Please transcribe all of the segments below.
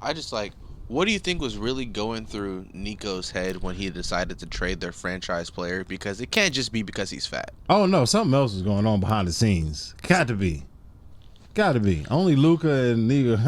I just like, what do you think was really going through Nico's head when he decided to trade their franchise player? Because it can't just be because he's fat. Oh no, something else is going on behind the scenes. Got to be. Only Luka and Nico,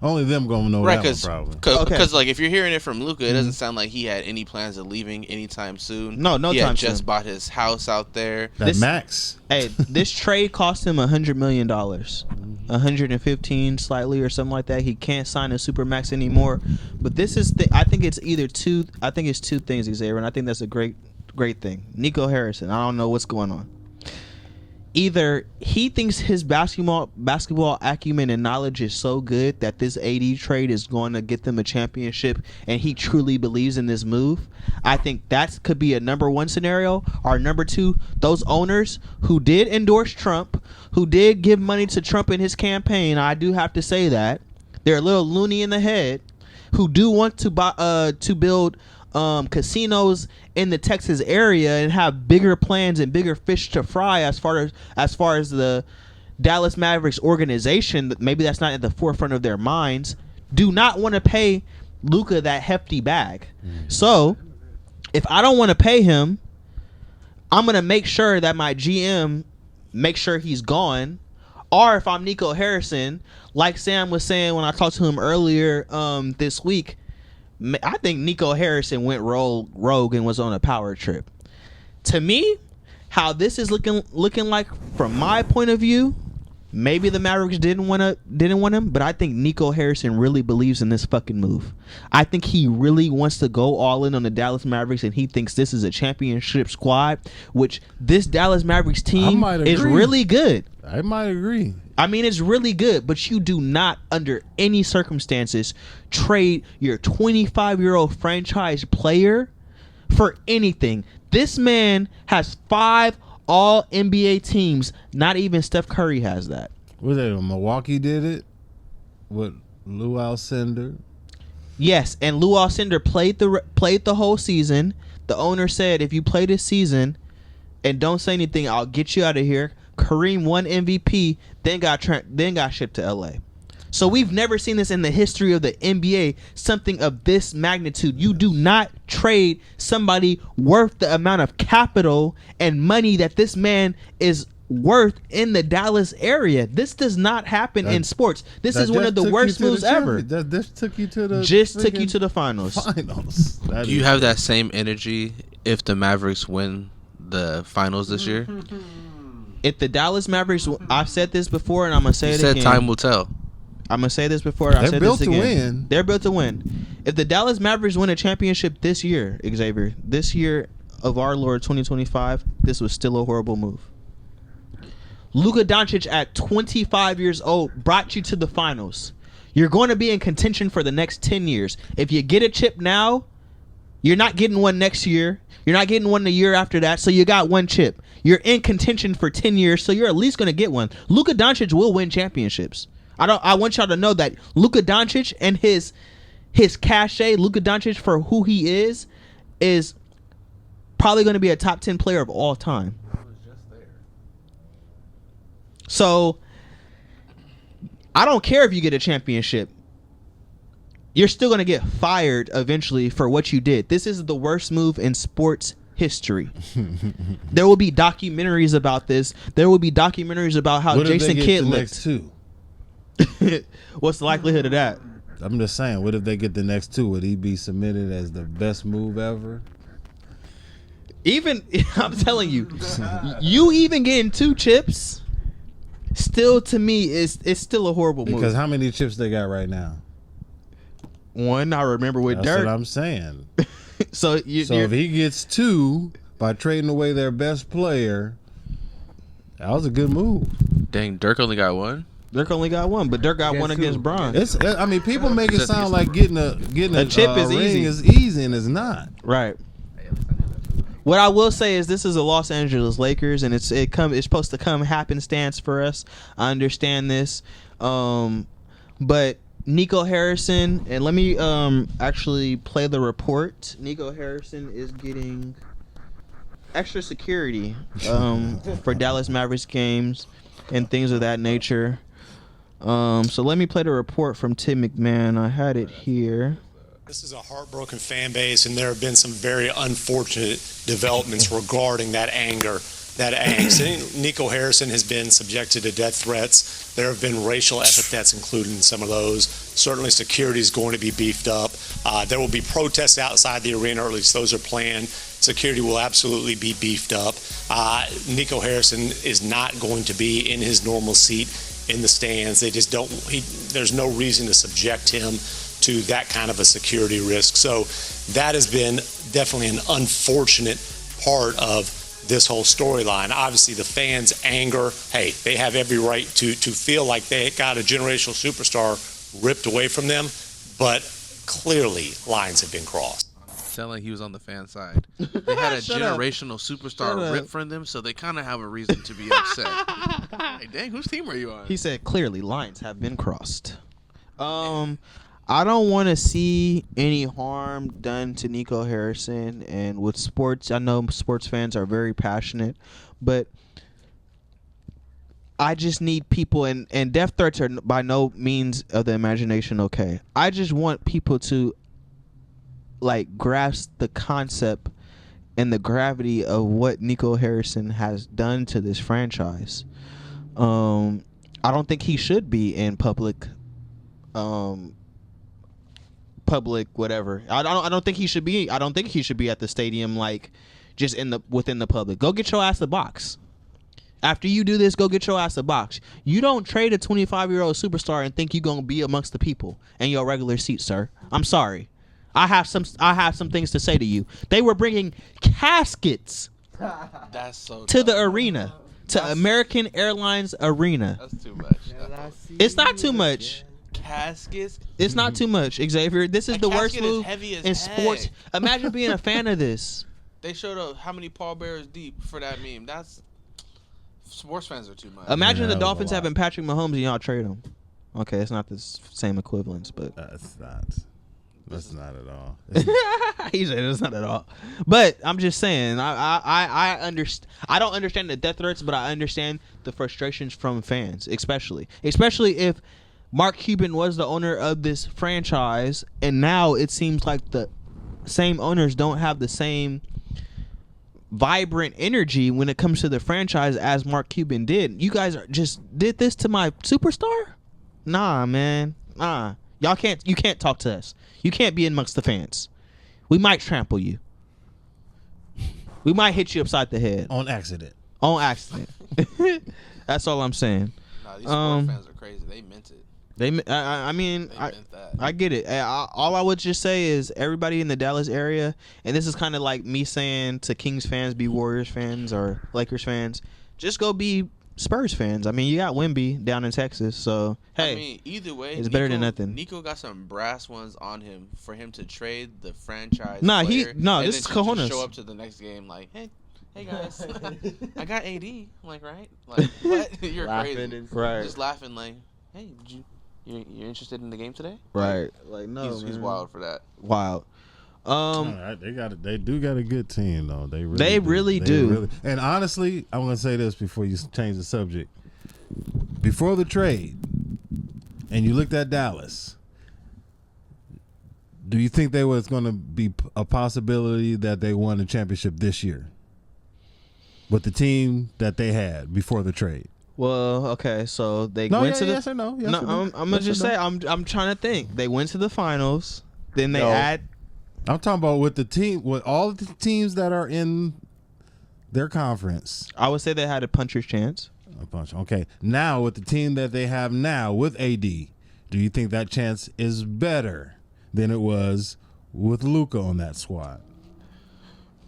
only them gonna know that one probably. Because like if you're hearing it from Luka, it doesn't sound like he had any plans of leaving anytime soon. No he time had soon. just bought his house out there. Max. Hey, this trade cost him $100 million, 115 slightly or something like that. He can't sign a super max anymore. But this is, I think it's two things, Xavier, and I think that's a great thing. Nico Harrison, I don't know what's going on. Either he thinks his basketball acumen and knowledge is so good that this AD trade is going to get them a championship, and he truly believes in this move. I think that could be a number one scenario. Or number two, those owners who did endorse Trump, who did give money to Trump in his campaign, I do have to say that they're a little loony in the head, who do want to build casinos in the Texas area and have bigger plans and bigger fish to fry as far as the Dallas Mavericks organization. Maybe that's not at the forefront of their minds. Do not want to pay Luka that hefty bag. So if I don't want to pay him, I'm gonna make sure that my GM makes sure he's gone. Or if I'm Nico Harrison, like Sam was saying when I talked to him earlier this week, I think Nico Harrison went rogue and was on a power trip. To me, how this is looking like from my point of view, maybe the Mavericks didn't want him, but I think Nico Harrison really believes in this fucking move. I think he really wants to go all in on the Dallas Mavericks, and he thinks this is a championship squad, which this Dallas Mavericks team is really good. I might agree. I mean, it's really good, but you do not, under any circumstances, trade your 25-year-old franchise player for anything. This man has 5 All-NBA teams. Not even Steph Curry has that. Was it Milwaukee did it with Lou Alcindor? Yes, and Lou Alcindor played the whole season. The owner said, if you play this season and don't say anything, I'll get you out of here. Kareem won MVP, then got shipped to LA. So we've never seen this in the history of the NBA, something of this magnitude. You do not trade somebody worth the amount of capital and money that this man is worth in the Dallas area. This does not happen in sports. This is one of the worst moves ever. This took you to the finals. Do you have that same energy if the Mavericks win the finals this year? If the Dallas Mavericks, I've said this before and I'm going to say it again. You said time will tell. I'm going to say this before and I'll say this again. They're built to win. They're built to win. If the Dallas Mavericks win a championship this year, Xavier, this year of our Lord 2025, this was still a horrible move. Luka Dončić at 25 years old brought you to the finals. You're going to be in contention for the next 10 years. If you get a chip now, you're not getting one next year. You're not getting one the year after that, so you got one chip. You're in contention for 10 years, so you're at least going to get one. Luka Dončić will win championships. I want y'all to know that Luka Dončić and his cachet, Luka Dončić for who he is probably going to be a top 10 player of all time. So I don't care if you get a championship. You're still going to get fired eventually for what you did. This is the worst move in sports history. There will be documentaries about this. There will be documentaries about how Jason Kidd looked. What's the likelihood of that? I'm just saying, what if they get the next 2? Would he be submitted as the best move ever? Even, I'm telling you, you even getting 2 chips, still to me, it's still a horrible move. Because how many chips they got right now? 1, I remember with That's Dirk. That's what I'm saying. So if he gets 2 by trading away their best player, that was a good move. Dang, Dirk only got 1? Dirk only got 1, but Dirk got 1 against Bron. I mean, people make it sound like getting a chip is easy. Is easy, and it's not. Right. What I will say is this is a Los Angeles Lakers, and it's supposed to come happenstance for us. I understand this, but Nico Harrison, and let me actually play the report. Nico Harrison is getting extra security for Dallas Mavericks games and things of that nature. So let me play the report from Tim McMahon. I had it here. This is a heartbroken fan base, and there have been some very unfortunate developments regarding that anger, that angst. Nico Harrison has been subjected to death threats. There have been racial epithets included in some of those. Certainly security is going to be beefed up. There will be protests outside the arena, or at least those are planned. Security will absolutely be beefed up. Nico Harrison is not going to be in his normal seat in the stands. They just don't. There's no reason to subject him to that kind of a security risk. So that has been definitely an unfortunate part of this whole storyline. Obviously, the fans' anger, hey, they have every right to feel like they got a generational superstar ripped away from them, but clearly lines have been crossed. Sound like he was on the fan side. They had a generational superstar ripped from them, so they kind of have a reason to be upset. Like, dang, whose team are you on? He said clearly lines have been crossed. I don't want to see any harm done to Nico Harrison. And with sports, I know sports fans are very passionate, but I just need people, and death threats are by no means of the imagination okay. I just want people to like grasp the concept and the gravity of what Nico Harrison has done to this franchise. I don't think he should be in public whatever. I don't think he should be. I don't think he should be at the stadium, like just within the public. Go get your ass a box. After you do this, go get your ass a box. You don't trade a 25-year-old superstar and think you're gonna be amongst the people in your regular seat, sir. I'm sorry. I have some things to say to you. They were bringing caskets That's so to the dumb. arena, to American Airlines Arena. That's too much. It's not too much. Caskets. It's not too much, Xavier. This is A the worst casket is move heavy as in sports. heck. Imagine being a fan of this. They showed up how many pallbearers deep for that meme. That's sports fans are too much. Imagine Yeah, the that was a Dolphins lot. having Patrick Mahomes and y'all trade him. Okay, it's not the same equivalence, but That's not. That's not at all. he said it's not at all. But I'm just saying, I understand. I don't understand the death threats, but I understand the frustrations from fans, especially if Mark Cuban was the owner of this franchise, and now it seems like the same owners don't have the same vibrant energy when it comes to the franchise as Mark Cuban did. You guys just did this to my superstar? Nah, man. Nah. You can't talk to us. You can't be amongst the fans. We might trample you. We might hit you upside the head. On accident. On accident. That's all I'm saying. Nah, these sports fans are crazy. They meant it. I mean, They meant that. I get it. All I would just say is everybody in the Dallas area, and this is kind of like me saying to Kings fans, be Warriors fans or Lakers fans, just go be Spurs fans. I mean, you got Wemby down in Texas, so hey, I mean, either way, it's better than nothing. Nico got some brass ones on him for him to trade the franchise. Nah, player, this and is then to cojones. just show up to the next game like, hey guys, I got AD. I'm like, right? Like, what? You're crazy. Right. Just laughing like, hey, you're interested in the game today? Right. Like no, He's wild for that. Wild. They do got a good team though. They really do. And honestly, I'm gonna say this before you change the subject. Before the trade, and you looked at Dallas, do you think there was going to be a possibility that they won the championship this year with the team that they had before the trade? Well, okay, so they went to the yes or no? Yes or no? I'm gonna just say I'm trying to think. They went to the finals. Then they I'm talking about with the team, with all the teams that are in their conference. I would say they had a puncher's chance. A bunch. Okay. Now with the team that they have now with AD, do you think that chance is better than it was with Luka on that squad?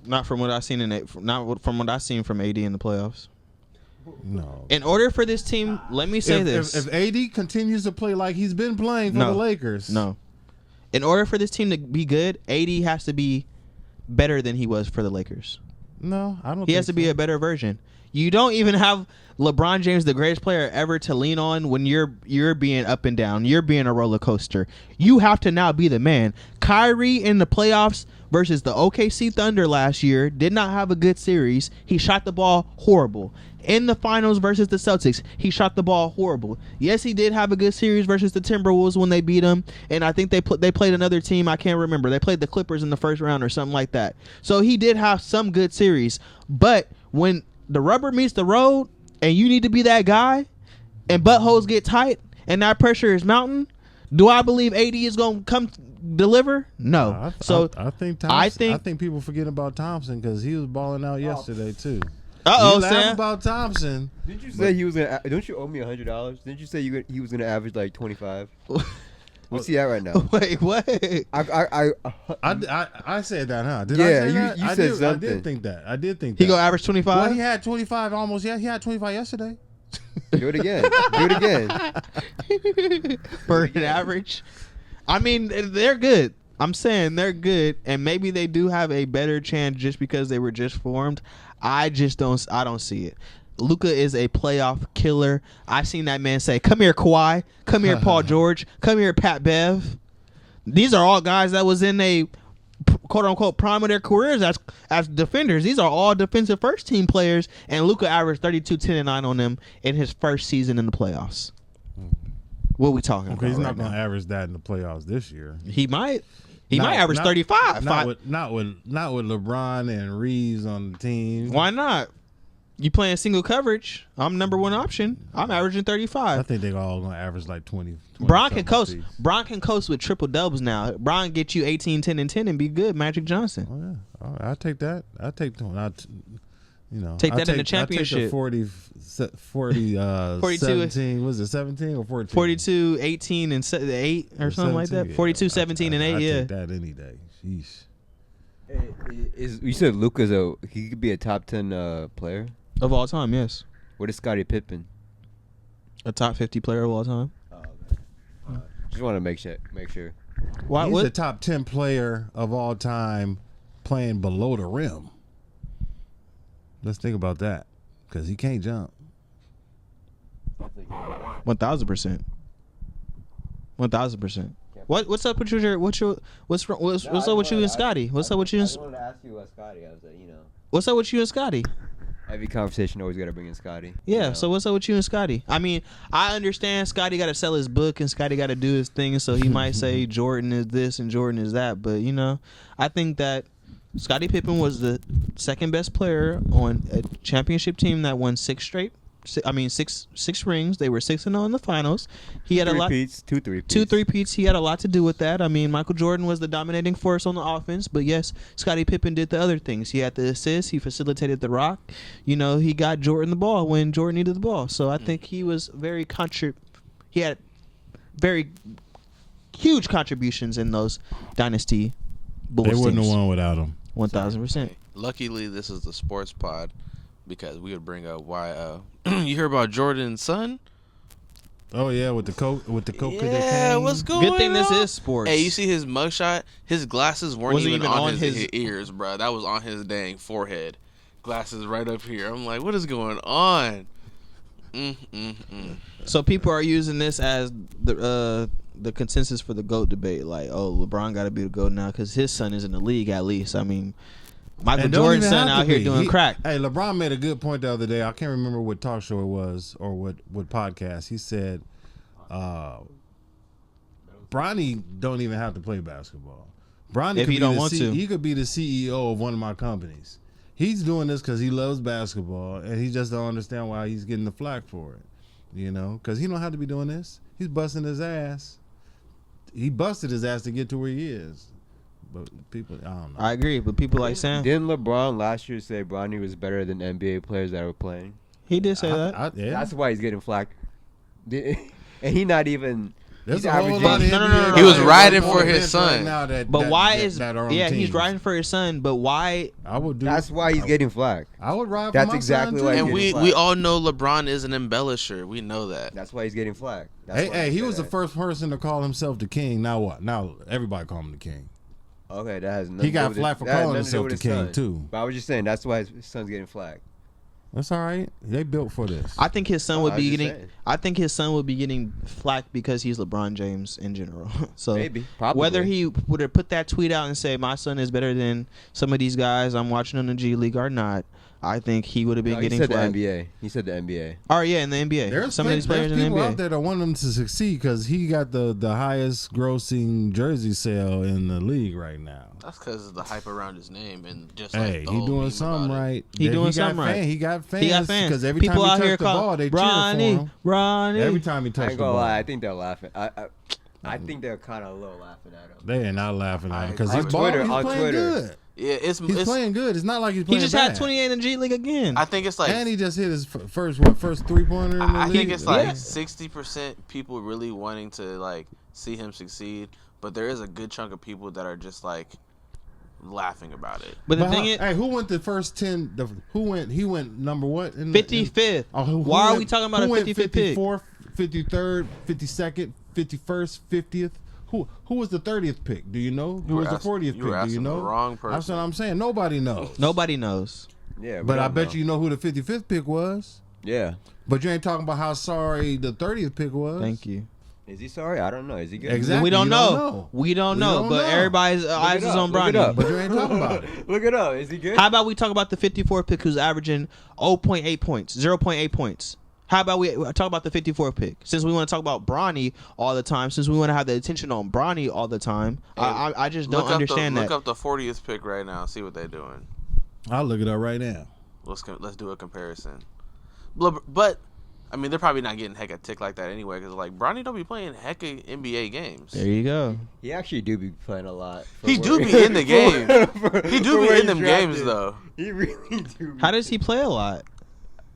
Not from what I've seen not from what I've seen from AD in the playoffs. No. In order for this team, let me say this: if AD continues to play like he's been playing for the Lakers, no. In order for this team to be good, AD has to be better than he was for the Lakers. No, I don't. He has to be a better version. You don't even have LeBron James, the greatest player ever, to lean on when you're being up and down. You're being a roller coaster. You have to now be the man. Kyrie in the playoffs versus the OKC Thunder last year did not have a good series. He shot the ball horrible. In the finals versus the Celtics, he shot the ball horrible. Yes, he did have a good series versus the Timberwolves when they beat him, and I think they played another team. I can't remember. They played the Clippers in the first round or something like that. So he did have some good series. But when the rubber meets the road and you need to be that guy and buttholes get tight and that pressure is mounting, do I believe AD is going to come deliver? No. I think people forget about Thompson because he was balling out yesterday too. Sam. About Thompson. Didn't you say he was gonna? Don't you owe me $100? Didn't you say he was gonna average like 25? What's he at right now? Wait, what? I said that, huh? Did Yeah, I say you that? said something. I did think that. He gonna average 25? Well, he had 25 almost. Yeah, he had 25 yesterday. Do it again. Do it again. For an average. I mean, they're good. I'm saying they're good, and maybe they do have a better chance just because they were just formed. I don't see it. Luka is a playoff killer. I've seen that man say, "Come here, Kawhi. Come here, Paul George. Come here, Pat Bev." These are all guys that was in a quote unquote prime of their careers as defenders. These are all defensive first team players, and Luka averaged 32, 10, and 9 on them in his first season in the playoffs. What are we talking about? He's not going to average that in the playoffs this year. He might. He might average 35. Not with LeBron and Reeves on the team. Why not? You playing single coverage? I'm number one option. I'm averaging 35. I think they're all going to average like 20. Bron can coast. Bron can coast with triple doubles now. Bron get you 18, 10, and 10 and be good. Magic Johnson. Oh yeah, all right, I'll take that. I'll take them. Take that in the championship. I'll take the 42, 17. Was it 17 or 14? 42, 18, and 8 or something like that. 42, 17, and 8. Yeah. Take that any day. Sheesh. You said he could be a top 10 player Of all time, yes. What is Scottie Pippen? A top 50 player of all time. Oh, okay. Just want to make sure. Why? He's a top 10 player of all time playing below the rim. Let's think about that, because he can't jump. 1,000%. 1,000%. What's up with you? What's up with you and Scotty? What's up with you? I wanted to ask you about Scotty. I was like, What's up with you and Scotty? Every conversation always got to bring in Scotty. Yeah. So what's up with you and Scotty? I mean, I understand Scotty got to sell his book and Scotty got to do his thing, so he might say Jordan is this and Jordan is that. But I think that Scottie Pippen was the second best player on a championship team that won 6 rings. They were 6-0 in the finals. He had two three-peats. He had a lot to do with that. I mean, Michael Jordan was the dominating force on the offense, but yes, Scottie Pippen did the other things. He had the assists. He facilitated the rock. He got Jordan the ball when Jordan needed the ball. So I think he was he had very huge contributions in those dynasty Bulls They wouldn't teams. have won without him. 1,000%. Luckily, this is the sports pod because we would bring up why. You hear about Jordan's son? Oh yeah, with the coke Yeah, what's going on? Good thing this is sports. Hey, you see his mugshot? His glasses weren't Wasn't even even on on his ears, bro. That was on his dang forehead. Glasses right up here. I'm like, what is going on? So people are using this as the consensus for the GOAT debate. Like, oh, LeBron got to be the GOAT now because his son is in the league at least. I mean, Michael Jordan's son out here doing crack. Hey, LeBron made a good point the other day. I can't remember what talk show it was or what podcast. He said, Bronny don't even have to play basketball. Bronny, if he don't want to, he could be the CEO of one of my companies. He's doing this because he loves basketball, and he just don't understand why he's getting the flack for it. Because he don't have to be doing this. He's busting his ass. He busted his ass to get to where he is. But people, I don't know. I agree, but people like Sam. Didn't LeBron last year say Bronny was better than NBA players that were playing? He did say that. Yeah. That's why he's getting flack. And he not even. There's he's a whole averaging- lot of No. He was riding for his son. He's riding for his son, but why? That's why he's getting flack. I would ride for That's my exactly son why. too. And getting we flack. all know LeBron is an embellisher. We know that. That's why he's getting flack. That's why Hey, I he say was the that. first person to call himself the king. Now what? Now everybody call him the king. Okay, that has nothing He got to do with flack for that had calling nothing to do himself with the his king son. too. But I was just saying that's why his son's getting flack. That's all right. They built for this. I think his son would I be was just getting. saying. I think his son would be getting flack because he's LeBron James in general. So Maybe, probably. whether he would have put that tweet out and say my son is better than some of these guys I'm watching in the G League or not, I think he would have been No, getting he said flack. The NBA. He said the NBA. Oh yeah, in the NBA. There's Some of these players in the people NBA. out there that want him to succeed because he got the highest grossing jersey sale in the league right now. That's because of the hype around his name and just Hey, like the he whole doing meme something about it. right. He doing got something right. He got fans. He got fans Because every People time out he here touched the call ball, they Bronny, cheer for him. Bronny. Every time he I touched ain't the gonna ball. lie. I think they're laughing. I think they're kind of a little laughing at him. They are not laughing at him because On his ball, Twitter- he's on playing Twitter. good. Yeah, He's it's playing good. It's not like he's He playing just bad. had 28 in the G League again. I think it's like And he just hit his first 3-pointer in the I league. think it's like Yeah. 60% people really wanting to like see him succeed, but there is a good chunk of people that are just like laughing about it. but the But thing is, hey, who went the first 10? Who went? He went number what? In the- 55th. who Why are went- we talking about who a went 55th pick? 54th, 53rd, 52nd, 51st, 50th? Who was the 30th pick? Do you know? Who was the 40th you were pick? Do you asking know? the wrong That's what person. I'm saying. Nobody knows. Nobody knows. Yeah, But I bet you know who the 55th pick was. Yeah. But you ain't talking about how sorry the 30th pick was. Thank you. Is he sorry? I don't know. Is he good? Exactly. We don't you know. don't know. We don't We know. don't But know. everybody's eyes it is up. on Look it Bronny. up. But you ain't talking about it. Look it up. Is he good? How about we talk about the 54 pick who's averaging 0.8 points, 0.8 points? How about we talk about the 54 pick? Since we want to talk about Bronny all the time, since we want to have the attention on Bronny all the time, I just don't understand Look that. up the 40th pick right now. See what they're doing. I'll look it up right now. Let's do a comparison. But I mean, they're probably not getting heck a tick like that anyway, because like Bronny don't be playing heck of NBA games. There you go. He actually do be playing a lot. He do be in the game. He do be in them games though. He really do. How does he play a lot?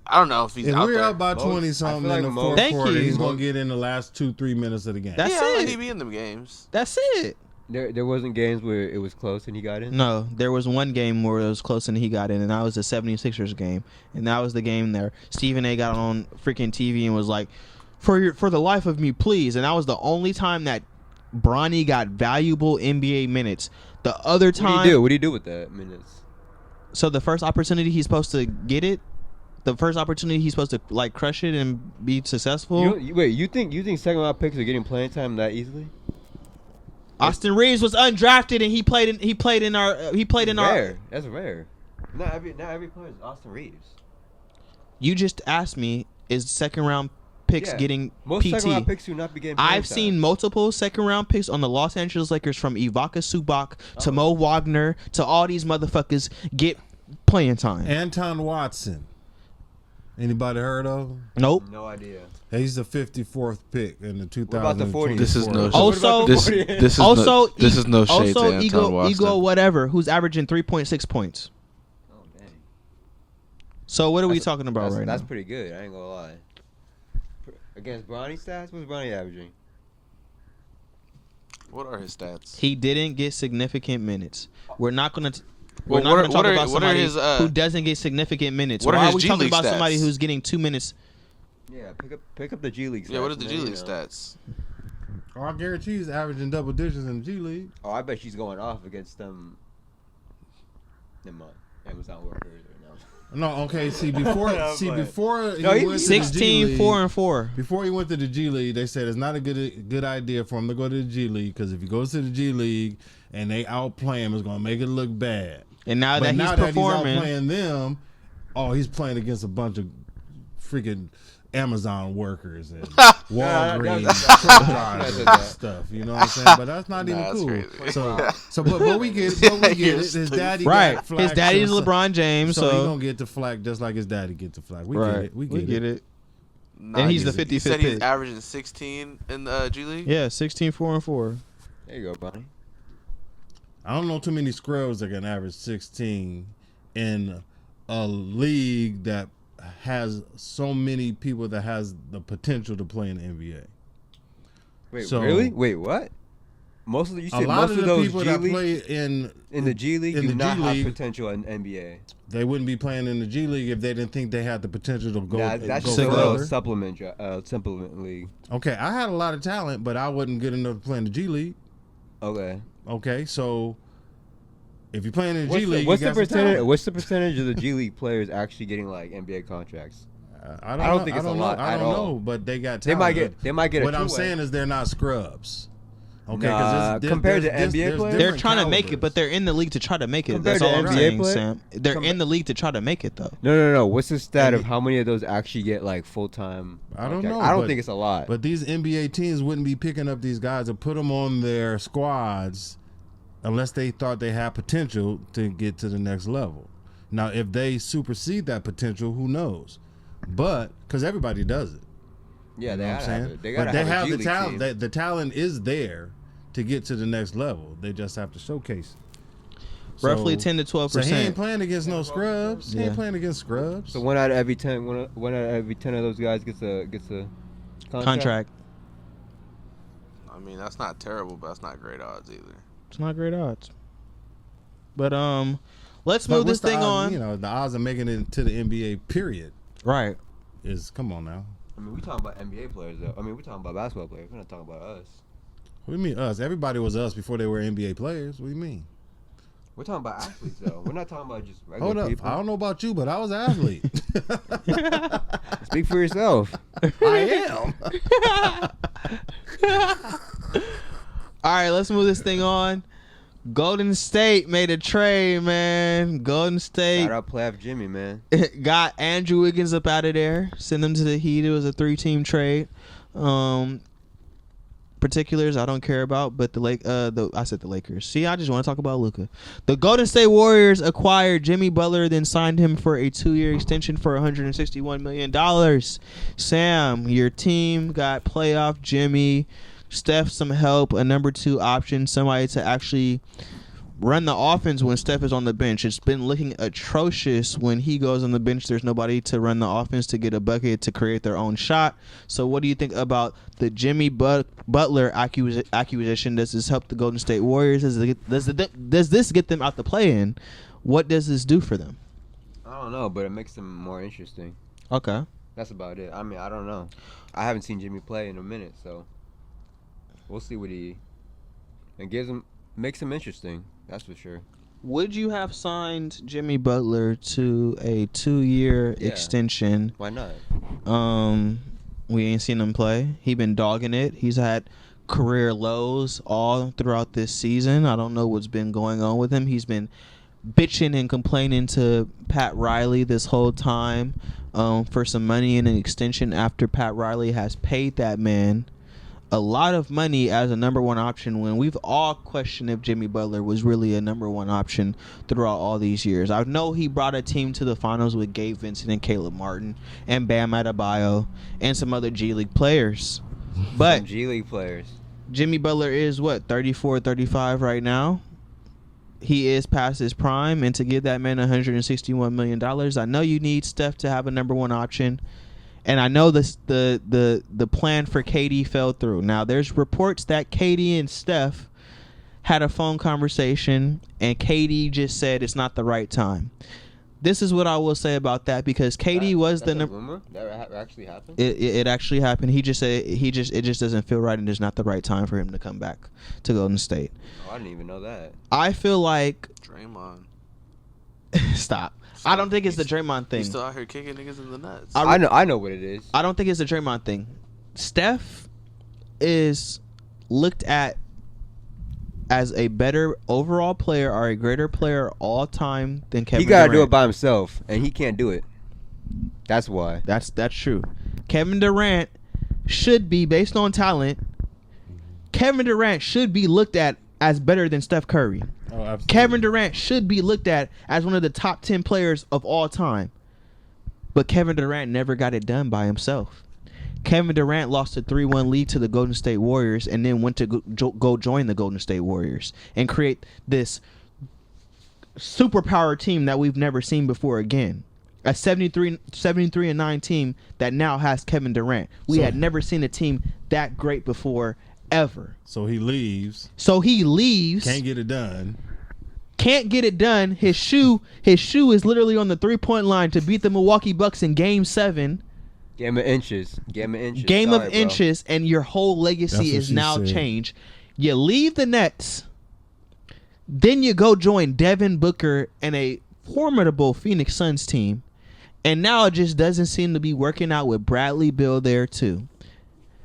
I don't know if he's If out we're there. up by Most- 20 I something feel like in the most- fourth Thank quarter, you. he's gonna get in the last 2-3 minutes of the game. That's yeah, it. he be in them games. That's it. There wasn't games where it was close and he got in. No, there was one game where it was close and he got in, and that was the 76ers game. And that was the game there. Stephen A. got on freaking TV and was like, for the life of me, please. And that was the only time that Bronny got valuable NBA minutes. The other time. What do you do? What do you do with that minutes? So the first opportunity he's supposed to get it, the first opportunity he's supposed to like crush it and be successful. You think second round picks are getting playing time that easily? Austin Reeves was undrafted and he played in our Rare. That's rare. Not every player is Austin Reeves. You just asked me, is second round picks Yeah. getting Most PT? second round picks do not be getting playing I've time. seen multiple second round picks on the Los Angeles Lakers, from Ivica Zubac to Mo Wagner to all these motherfuckers, get playing time. Anton Watson. Anybody heard of him? Nope. No idea. He's the 54th pick in the 2000. about the 40? This is no. Also- this is Also, this is no shade to also Anton Watson. Ego whatever, who's averaging 3.6 points. Oh dang. So what are we talking about right That's now? pretty good. I ain't gonna lie. Against Bronny stats, what's Bronny averaging? What are his stats? He didn't get significant minutes. We're not gonna. Well, We're not going to talk what are- about what are somebody his, who doesn't get significant minutes. what are Why his are we G talking League about somebody stats? who's getting 2 minutes? Yeah, pick up the G League stats. Yeah, what are the and G then, League you know. stats? Oh, I guarantee he's averaging double digits in the G League. Oh, I bet she's going off against them. Never mind. Amazon workers or no. No, okay. See, before No, he but- went No, to he- the G 16, League, 4 and 4. Before he went to the G League, they said it's not a good idea for him to go to the G League because if he goes to the G League and they outplay him, it's gonna make it look bad. And now But that now he's that performing, he's outplaying them, he's playing against a bunch of freaking Amazon workers and Walgreens truck drivers and stuff. You know what I'm saying? But that's not even Nah, that's cool. crazy. But we get it. His daddy right? got flack, His daddy's so- LeBron James, so he so gonna get the flack just like his daddy get the flack. We right. get it. We get it. Nah, And he's the he 55th said he's pick. averaging 16 in the G League. Yeah, 16, 4 and 4. There you go, Bronny. I don't know too many scrubs that can average 16 in a league that has so many people that has the potential to play in the NBA. Wait, So- really? Wait, what? Most of the, you A said lot most of of the those people G that League play in the G League in do the not G have League, potential in NBA. they wouldn't be playing in the G League if they didn't think they had the potential to go. That's go just a further. little supplement league. Okay, I had a lot of talent, but I wasn't good enough to play in the G League. Okay. Okay, so If you're playing in the G League, what's you the got some percentage? talent. What's the percentage of the G League players actually getting like NBA contracts? I don't think it's a lot I at don't all. know, but they got They talent. might get. What a I'm two-way. saying is they're not scrubs. Okay, Nah, compared to NBA players? They're trying to make it, but they're in the league to try to make it. Compared That's all to I'm NBA saying, players? Sam. They're in the league to try to make it, though. No. What's the stat of how many of those actually get like full time? I don't know. I don't think it's a lot. But these NBA teams wouldn't be picking up these guys and put them on their squads unless they thought they had potential to get to the next level. Now, if they supersede that potential, who knows? But because everybody does it. Yeah, You they know what gotta I'm have saying? it. They gotta But they have have a G the League talent. team. The talent is there to get to the next level. They just have to showcase it. Roughly 10 to 12%. So he ain't playing against no scrubs. He Yeah. ain't playing against scrubs. So one out of every 10 of those guys gets a contract. I mean, that's not terrible, but that's not great odds either. It's not great odds. But let's But move what's this thing the odds, on. You know, the odds of making it to the NBA period Right. is, come on now. I mean, we talking about NBA players though. I mean, we talking about basketball players. We're not talking about us. What do you mean us? Everybody was us before they were NBA players. What do you mean? We're talking about athletes though. We're not talking about just regular Hold up. people. I don't know about you, but I was an athlete. Speak for yourself. I am. All right, let's move this thing on. Golden State made a trade, man. Golden State Shout out playoff Jimmy, man. got Andrew Wiggins up out of there, send him to the Heat. It was a 3-team trade. Particulars I don't care about, but I said the Lakers. See, I just want to talk about Luka. The Golden State Warriors acquired Jimmy Butler, then signed him for a 2-year extension for $161 million. Sam, your team got playoff Jimmy, Steph some help, a number 2 option, somebody to actually run the offense when Steph is on the bench. It's been looking atrocious when he goes on the bench. There's nobody to run the offense, to get a bucket, to create their own shot. So what do you think about the Jimmy Butler acquisition? Does this help the Golden State Warriors? Does this get them out the play-in? What does this do for them? I don't know, but it makes them more interesting. Okay. That's about it. I mean, I don't know. I haven't seen Jimmy play in a minute, so we'll see what it makes him interesting. That's for sure. Would you have signed Jimmy Butler to a 2-year extension? Why not? We ain't seen him play. He been dogging it. He's had career lows all throughout this season. I don't know what's been going on with him. He's been bitching and complaining to Pat Riley this whole time for some money and an extension after Pat Riley has paid that man a lot of money as a number 1 option, when we've all questioned if Jimmy Butler was really a number 1 option throughout all these years. I know he brought a team to the finals with Gabe Vincent and Caleb Martin and Bam Adebayo and some other G League players. But G League players. Jimmy Butler is 34, 35 right now. He is past his prime, and to give that man $161 million, I know you need Steph to have a number 1 option. And I know the plan for KD fell through. Now, there's reports that KD and Steph had a phone conversation, and KD just said it's not the right time. This is what I will say about that, because KD was the number. Rumor that actually happened. It actually happened. He just said it just doesn't feel right, and it's not the right time for him to come back to Golden State. Oh, I didn't even know that. I feel like Draymond. stop. I don't think it's the Draymond thing. He's still out here kicking niggas in the nuts. I know what it is. I don't think it's the Draymond thing. Steph is looked at as a better overall player or a greater player all time than Kevin He gotta Durant. do it by himself, and he can't do it. That's why. That's true. Kevin Durant should be, based on talent, Kevin Durant should be looked at as better than Steph Curry. Oh, absolutely. Kevin Durant should be looked at as one of the top 10 players of all time. But Kevin Durant never got it done by himself. Kevin Durant lost a 3-1 lead to the Golden State Warriors and then went to go join the Golden State Warriors and create this superpower team that we've never seen before again. A 73-9 team that now has Kevin Durant. We had never seen a team that great before, ever. So he leaves. Can't get it done. Can't get it done. His shoe is literally on the 3-point line to beat the Milwaukee Bucks in Game 7. Game of inches. And your whole legacy is now changed. You leave the Nets Then you go join Devin Booker and a formidable Phoenix Suns team. And now it just doesn't seem to be working out with Bradley Beal there too.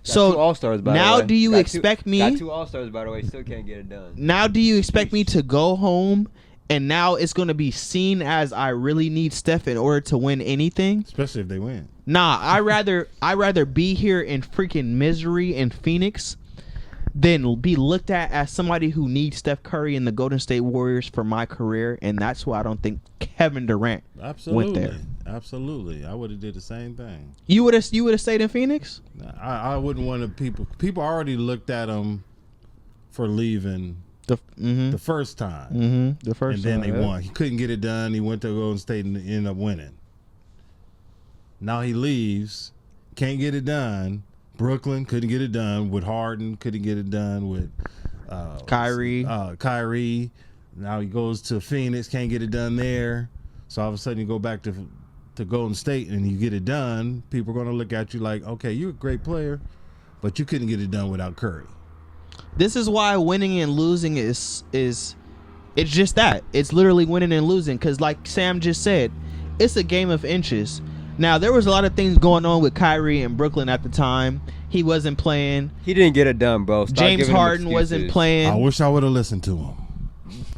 So 2 All-Stars, by the way. Now do you expect me? Got 2 All-Stars, by the way. Still can't get it done. Now do you expect me to go home and now it's going to be seen as I really need Steph in order to win anything? Especially if they win. Nah, I rather be here in freaking misery in Phoenix than be looked at as somebody who needs Steph Curry and the Golden State Warriors for my career, and that's why I don't think Kevin Durant went there. Absolutely, I would have did the same thing. You would have stayed in Phoenix? I wouldn't want to. People already looked at him for leaving the first time. The first, and then time, they won. He couldn't get it done. He went to Golden State and ended up winning. Now he leaves, can't get it done. Brooklyn couldn't get it done with Harden. Couldn't get it done with Kyrie. Kyrie. Now he goes to Phoenix, can't get it done there. So all of a sudden you go back to Golden State and you get it done. People are going to look at you like, okay, you're a great player, but you couldn't get it done without Curry. This is why winning and losing is it's just that. It's literally winning and losing because, like Sam just said, it's a game of inches. Now, there was a lot of things going on with Kyrie in Brooklyn at the time. He wasn't playing. He didn't get it done, bro. Stop James Harden wasn't playing. I wish I would have listened to him.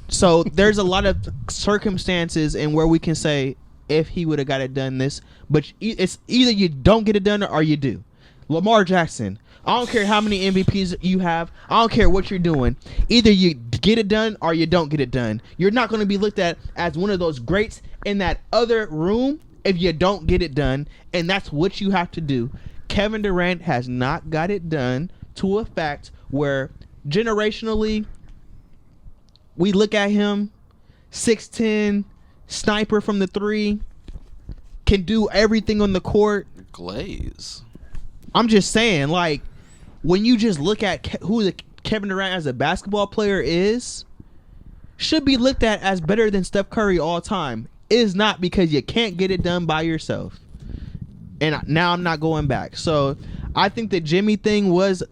So there's a lot of circumstances and where we can say if he would have got it done this. But it's either you don't get it done or you do. Lamar Jackson. I don't care how many MVPs you have. I don't care what you're doing. Either you get it done or you don't get it done. You're not going to be looked at as one of those greats in that other room if you don't get it done, and that's what you have to do. Kevin Durant has not got it done to a fact where generationally we look at him, 6'10", sniper from the 3, can do everything on the court. Glaze. I'm just saying, like, when you just look at who the Kevin Durant as a basketball player is, should be looked at as better than Steph Curry all time. Is not because you can't get it done by yourself. And now I'm not going back. So I think the Jimmy thing was,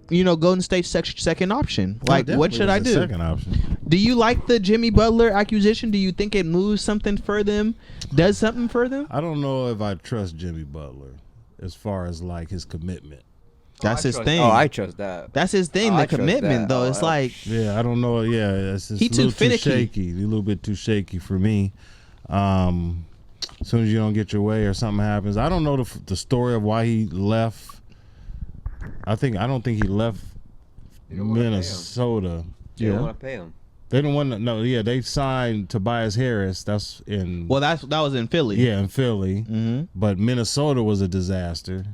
Golden State's second option. Like, what should I do? Second option. Do you like the Jimmy Butler acquisition? Do you think it moves something for them? Does something for them? I don't know if I trust Jimmy Butler as far as like his commitment. That's his thing. Oh, I trust that. That's his thing. The commitment, though. It's like, yeah, I don't know. Yeah, it's he too finicky. Shaky. A little bit too shaky for me. As soon as you don't get your way or something happens, I don't know the story of why he left. I don't think he left Minnesota. They don't want to pay him. They don't want to. No, yeah, they signed Tobias Harris. That's in. Well, that was in Philly. Yeah, in Philly. Mm-hmm. But Minnesota was a disaster.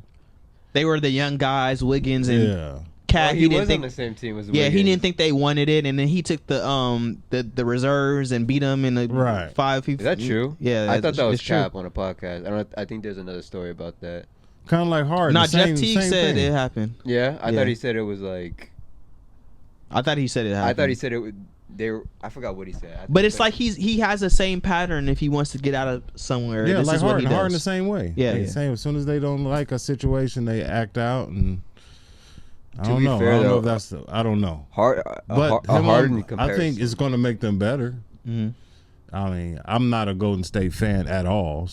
They were the young guys, Wiggins and Cat. Well, he was on the same team as Wiggins. Yeah, he didn't think they wanted it, and then he took the reserves and beat them in the 5. Is that true? Yeah, I thought that was Cap on a podcast. I think there's another story about that. Kind of like Harden. No, Jeff Teague said it happened. Yeah, I thought he said it was like. I thought he said it happened. I thought he said it would. I forgot what he said. But it's like he has the same pattern if he wants to get out of somewhere. Yeah, this like is what Harden. he does. Harden the same way. Yeah, Same. As soon as they don't like a situation, they act out, and I don't know. Fair, I don't know if that's I don't know. But Harden comparison. I think it's going to make them better. Mm-hmm. I mean, I'm not a Golden State fan at all,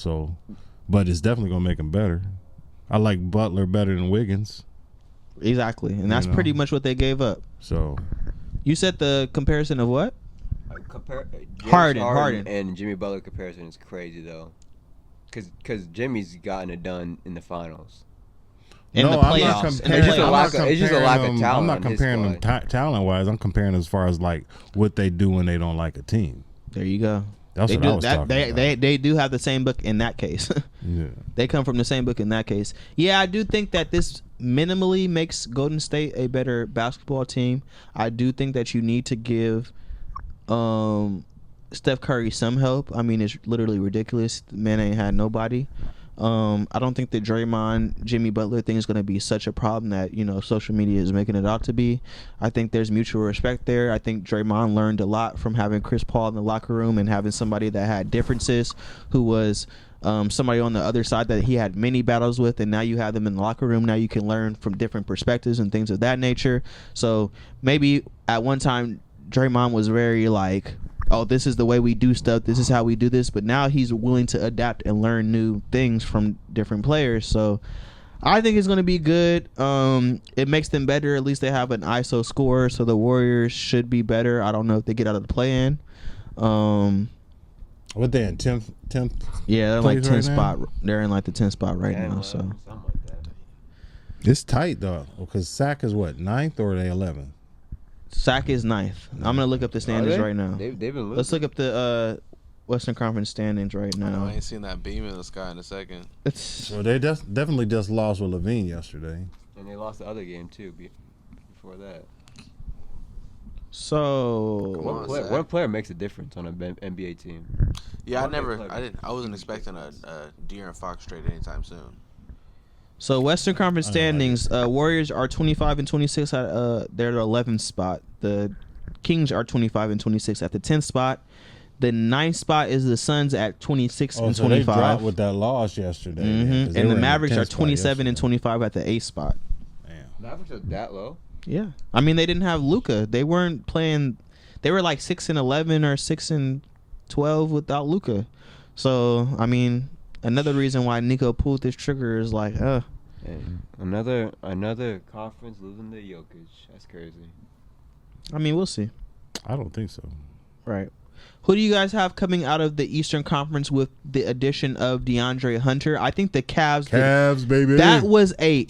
but it's definitely going to make them better. I like Butler better than Wiggins. Exactly, and that's pretty much what they gave up. So, you said the comparison of what? Harden and Jimmy Butler comparison is crazy though, because Jimmy's gotten it done in the finals. In the playoffs. It's just a lack of talent. I'm not comparing them talent wise. I'm comparing as far as like what they do when they don't like a team. There you go. That's what I was talking about. They do have the same book in that case. Yeah. They come from the same book in that case. Yeah, I do think that this minimally makes Golden State a better basketball team. I do think that you need to give Steph Curry some help. I mean, it's literally ridiculous. The man ain't had nobody. I don't think the Draymond Jimmy Butler thing is going to be such a problem that social media is making it out to be. I think there's mutual respect there. I think Draymond learned a lot from having Chris Paul in the locker room and having somebody that had differences, who was somebody on the other side that he had many battles with, and now you have them in the locker room. Now you can learn from different perspectives and things of that nature. So maybe at one time Draymond was very like, oh, this is the way we do stuff. This is how we do this. But now he's willing to adapt and learn new things from different players. So I think it's going to be good. It makes them better. At least they have an ISO score. So the Warriors should be better. I don't know if they get out of the play-in. What they in 10th? Yeah, they're like place 10 right spot. They're in like the 10th spot right now. So something like that. It's tight though, because Sac is what, 9th or are they 11th? Sac is 9th. I'm gonna look up the standings right now. They've been losing. Let's look up the Western Conference standings right now. I ain't seen that beam in the sky in a second. It's So they definitely just lost with Levine yesterday. And they lost the other game too before that. so Come on. One player makes a difference on an NBA team. Yeah, One big player. I wasn't expecting a De'Aaron Fox trade anytime soon. So Western Conference standings, Warriors are 25 and 26 at they're the 11th spot. The Kings are 25 and 26 at the 10th spot. The 9th spot is the Suns at 26 and So they 25. dropped with that loss yesterday. Mhm. And the Mavericks are 27 and 25 at the 8th spot. Damn. Mavericks are that low? Yeah. I mean, they didn't have Luka. They weren't playing. They were like 6 and 11 or 6 and 12 without Luka. So, I mean, another reason why Nico pulled this trigger is like, Hey, another conference losing to Jokic. That's crazy. I mean, we'll see. I don't think so. Right. Who do you guys have coming out of the Eastern Conference with the addition of DeAndre Hunter? I think the Cavs, baby. that was a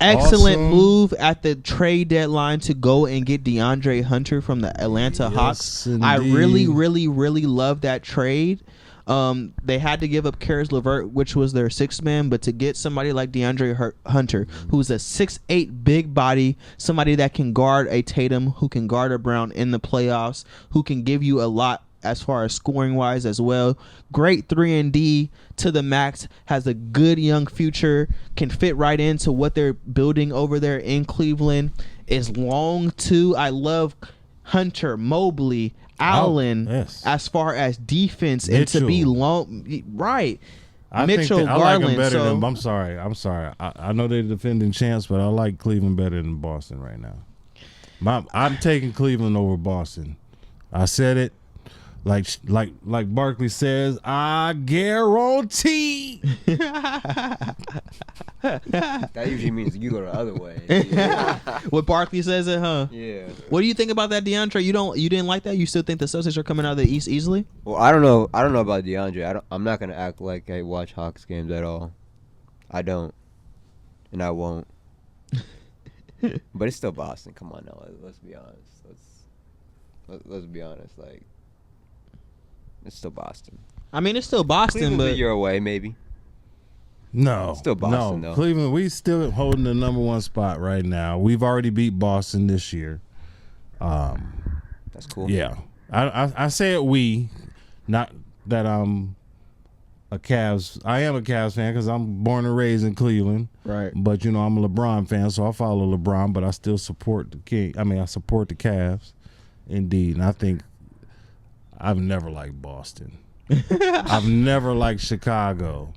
excellent Awesome. move at the trade deadline to go and get DeAndre Hunter from the Atlanta Hawks. I really, indeed. really, really love that trade. They had to give up Karis LeVert, which was their sixth man, but to get somebody like DeAndre Hunter, who's a 6'8" big body, somebody that can guard a Tatum, who can guard a Brown in the playoffs, who can give you a lot as far as scoring wise as well. Great 3-and-D to the max, has a good young future, can fit right into what they're building over there in Cleveland. Is long too. I love Hunter, Mobley, Allen, yes. as far as defense, and to be Mitchell. long, right? I Mitchell, think I like them Garland. better So than. I'm sorry. I know they're defending champs, but I like Cleveland better than Boston right now. I'm taking Cleveland over Boston. I said it. Like Barkley says, I guarantee. That usually means you go the other way. what Barkley says it, huh? Yeah. What do you think about that, DeAndre? You didn't like that? You still think the Celtics are coming out of the East easily? Well, I don't know about DeAndre. I'm not gonna act like I watch Hawks games at all. I don't, and I won't. But it's still Boston. Come on now. Let's be honest. Let's be honest. Like, it's still Boston. I mean, it's still Boston, Cleveland's but a year away, maybe. No, Still Boston, no. though. Cleveland, we still holding the number one spot right now. We've already beat Boston this year. That's cool. Yeah, I say it. We, not that I'm a Cavs. I am a Cavs fan because I'm born and raised in Cleveland. right. But you know, I'm a LeBron fan, so I follow LeBron. But I still support the King. I support the Cavs, indeed. And I think I've never liked Boston. I've never liked Chicago.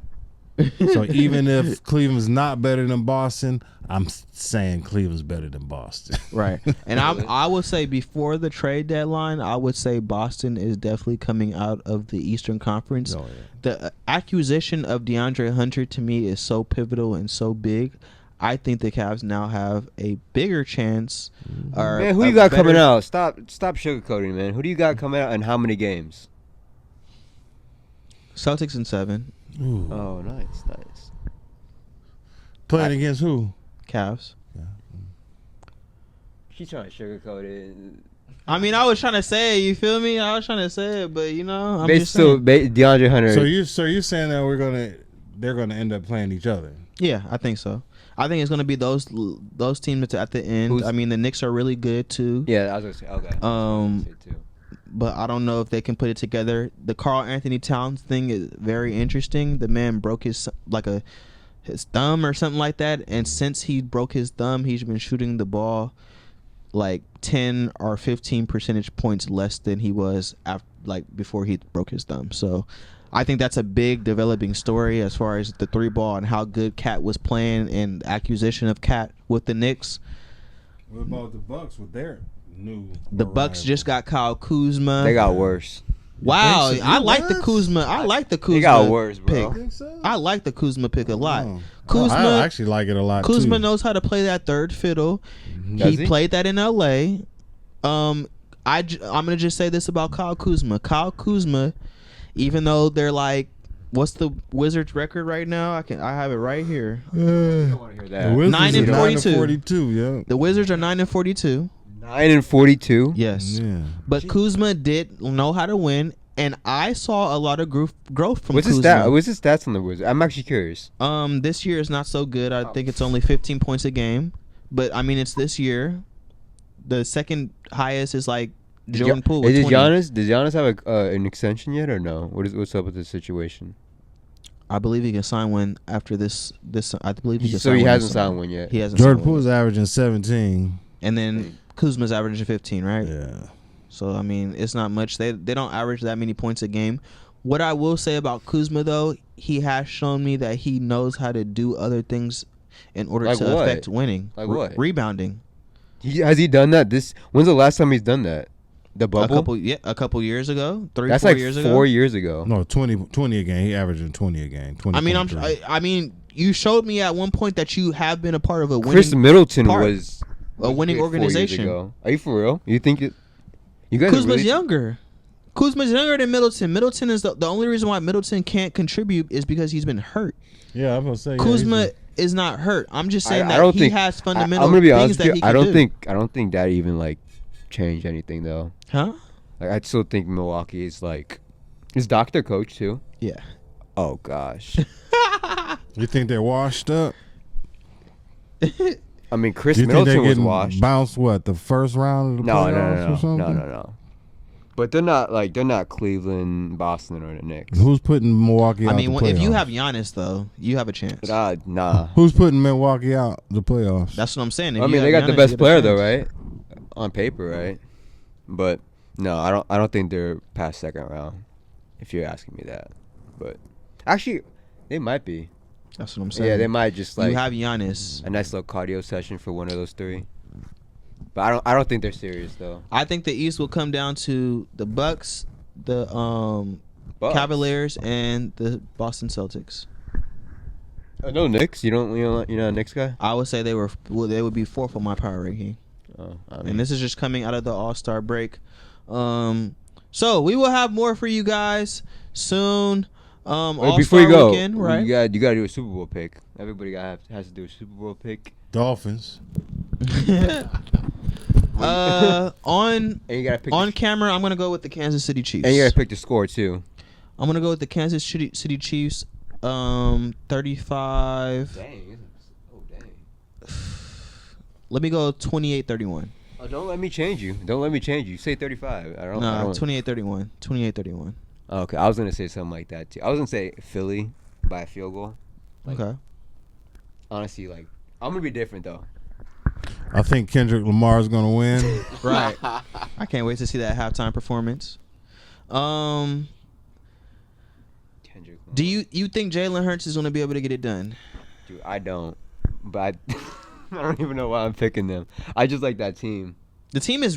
So even if Cleveland's not better than Boston, I'm saying Cleveland's better than Boston. Right. And I would say before the trade deadline, I would say Boston is definitely coming out of the Eastern Conference. Oh, yeah. The acquisition of DeAndre Hunter to me is so pivotal and so big. I think the Cavs now have a bigger chance. Man, who you got coming out? Stop sugarcoating, man. Who do you got coming out and how many games? Celtics in 7. Ooh. Oh, nice. Playing against who? Cavs. She's trying to sugarcoat it. I mean, I was trying to say it, you feel me? I was trying to say it, but you know, I'm They just still saying. DeAndre Hunter. So you're saying that they're gonna end up playing each other? Yeah, I think so. I think it's going to be those teams that's at the end. I mean, the Knicks are really good too. Yeah, I was gonna say okay. Too. But I don't know if they can put it together. The Karl Anthony Towns thing is very interesting. The man broke his thumb or something like that, and since he broke his thumb, he's been shooting the ball like 10 or 15 percentage points less than he was before he broke his thumb. So I think that's a big developing story as far as the 3-ball and how good Cat was playing and acquisition of Cat with the Knicks. What about the Bucks with their new. The Bucks just got Kyle Kuzma. They got worse. Wow, Think so? I like the What? Kuzma. I like the Kuzma. They got worse, bro. pick. I like the Kuzma pick a lot. Oh. Kuzma, I actually like it a lot Kuzma too. knows how to play that third fiddle. Does He he? played that in LA. I'm gonna just say this about Kyle Kuzma. Kyle Kuzma, even though they're like, what's the Wizards record right now? I have it right here. I don't want to hear The that. Wizards 9 and are 42. 42, yeah. The Wizards are 9-42. 9-42. Yes, Yeah. but Kuzma did know how to win, and I saw a lot of growth from What's his Kuzma. stat? What's his stats on the Wizards? I'm actually curious. This year is not so good. I think it's only 15 points a game, but I mean it's this year. The second highest is like Jordan Poole with 20. Does Giannis have an extension yet or no? What's up with this situation? I believe he can sign one after this. I believe he can. So sign he one hasn't this summer. signed one yet. He hasn't. Jordan signed one Poole's yet. averaging 17. And then Kuzma's averaging 15, right? Yeah. So I mean, it's not much. They don't average that many points a game. What I will say about Kuzma though, he has shown me that he knows how to do other things in order Like to what? affect winning. Like what? Rebounding. Has he done that? When's the last time he's done that? The bubble. A couple years ago, That's 4 like years 4 ago. years ago. No, 20 a game. He averaging 20 a game. 20, I mean, 23. I mean, you showed me at one point that you have been a part of a winning. Chris Middleton part. was A winning here 4 years organization. ago. Are you for real? You think you guys? Kuzma's are really, younger. Kuzma's younger than Middleton. Middleton is the only reason why Middleton can't contribute is because he's been hurt. Yeah, I'm gonna say Kuzma is not hurt. I'm just saying I that don't he think has fundamental I'm gonna be things honest with that you. he can do. I don't think that even like changed anything though. Huh? Like I still think Milwaukee is like. Is Doc their coach too? Yeah. Oh gosh. You think they're washed up? I mean, Chris Do you think they're Middleton was getting washed. bounced? What, the first round of the playoffs or something? No. But they're not Cleveland, Boston, or the Knicks. Who's putting Milwaukee out? I mean, the if you playoffs? have Giannis though, you have a chance. Nah. Who's putting Milwaukee out the playoffs? That's what I'm saying. If I you mean, have they got the Giannis, best you have a player though, chance. right? On paper, right? But no, I don't think they're past second round. If you're asking me that, but actually, they might be. That's what I'm saying. Yeah, they might just like you have Giannis. a nice little cardio session for one of those three. But I don't think they're serious though. I think the East will come down to the Bucks, the Bucks. Cavaliers, and the Boston Celtics. No Knicks. You're not a Knicks guy. I would say they would be fourth on my power ranking. Oh, I mean, And this is just coming out of the All-Star break. So we will have more for you guys soon. wait, All-Star before you go, weekend, right? you got to do a Super Bowl pick. Everybody has to do a Super Bowl pick. Dolphins. On And you got to pick. on camera, I'm gonna go with the Kansas City Chiefs. And you got to pick the score too. I'm gonna go with the Kansas City Chiefs. 35. Dang. Oh dang. Let me go 28-31. Oh, don't let me change you. Say 35. I don't. No, 28-31. 28-31. Okay, I was gonna say something like that too. I was gonna say Philly by a field goal. Like, Okay. Honestly, like I'm gonna be different though. I think Kendrick Lamar is gonna win. Right. I can't wait to see that halftime performance. Kendrick Lamar. Do you think Jalen Hurts is going to be able to get it done? Dude, I don't. But I don't even know why I'm picking them. I just like that team. The team is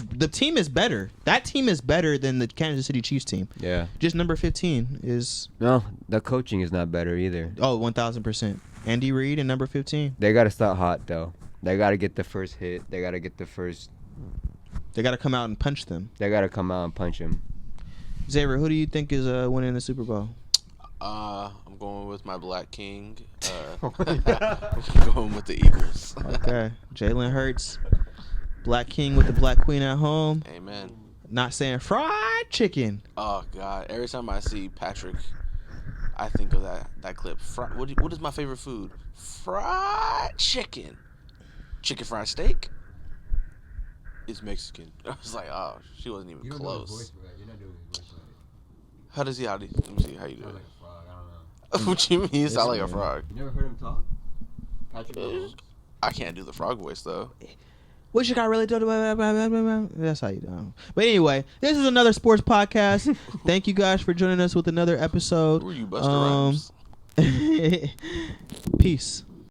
better. That team is better than the Kansas City Chiefs team. Yeah. Just number 15 is No, the coaching is not better either. 1000%. Andy Reid and number 15. They gotta start hot though. They gotta get the first hit. They gotta come out and punch them. They gotta come out and punch him. Xavier, who do you think is winning the Super Bowl? I'm going with my Black King. I'm going with the Eagles. Okay. Jalen Hurts. Black King with the Black Queen at home. Amen. Not saying fried chicken. Oh God! Every time I see Patrick, I think of that clip. What is my favorite food? Fried chicken. Chicken fried steak. It's Mexican. I was like, oh, she wasn't even close. How does he? Let me see how you do it. What you mean? You sound like a frog. You never heard him talk? Patrick Mahomes? I can't do the frog voice though. What you got really do? That's how you do. But anyway, this is another sports podcast. Thank you guys for joining us with another episode. Who are you, Busta Rhymes? Peace.